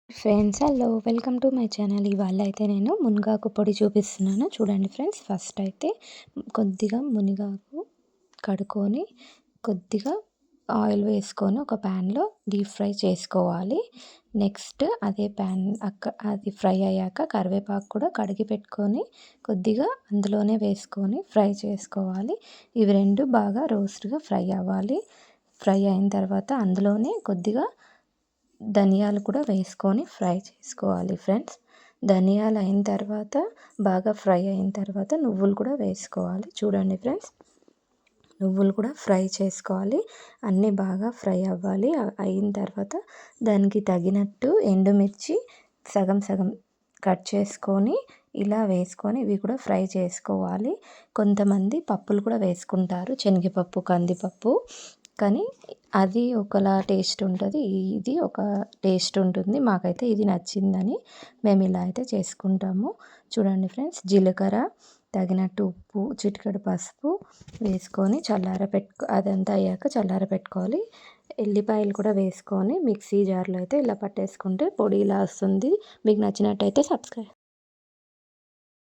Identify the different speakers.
Speaker 1: Friends hello welcome to my channel. ఇవాళ అయితే నేను మునగాకు పొడి చూపిస్తున్నాను చూడండి ఫ్రెండ్స్. ఫస్ట్ అయితే కొద్దిగా మునగాకు కడుక్కొని కొద్దిగా ఆయిల్ వేసుకొని ఒక ప్యాన్లో డీప్ ఫ్రై చేసుకోవాలి. నెక్స్ట్ అదే ప్యాన్ అది ఫ్రై అయ్యాక కరివేపాకు కూడా కడిగి పెట్టుకొని కొద్దిగా అందులోనే వేసుకొని ఫ్రై చేసుకోవాలి. ఇవి రెండు బాగా రోస్ట్గా ఫ్రై అవ్వాలి. ఫ్రై అయిన తర్వాత అందులోనే కొద్దిగా ధనియాలు కూడా వేసుకొని ఫ్రై చేసుకోవాలి ఫ్రెండ్స్. ధనియాలు అయిన తర్వాత బాగా ఫ్రై అయిన తర్వాత నువ్వులు కూడా వేసుకోవాలి. చూడండి ఫ్రెండ్స్, నువ్వులు కూడా ఫ్రై చేసుకోవాలి. అన్నీ బాగా ఫ్రై అవ్వాలి. అయిన తర్వాత దానికి తగినట్టు ఎండుమిర్చి సగం సగం కట్ చేసుకొని ఇలా వేసుకొని ఇవి కూడా ఫ్రై చేసుకోవాలి. కొంతమంది పప్పులు కూడా వేసుకుంటారు, శనగపప్పు, కందిపప్పు, కానీ అది ఒకలా టేస్ట్ ఉంటుంది, ఇది ఒక టేస్ట్ ఉంటుంది. మాకైతే ఇది నచ్చిందని మేము ఇలా అయితే చేసుకుంటాము. చూడండి ఫ్రెండ్స్, జీలకర్ర, తగినట్టు ఉప్పు, చిటికెడు పసుపు వేసుకొని అదంతా అయ్యాక చల్లారబెట్టుకోవాలి. ఎల్లిపాయలు కూడా వేసుకొని మిక్సీ జార్లో అయితే ఇలా పట్టేసుకుంటే పొడి ఇలా వస్తుంది. మీకు నచ్చినట్టయితే సబ్స్క్రైబ్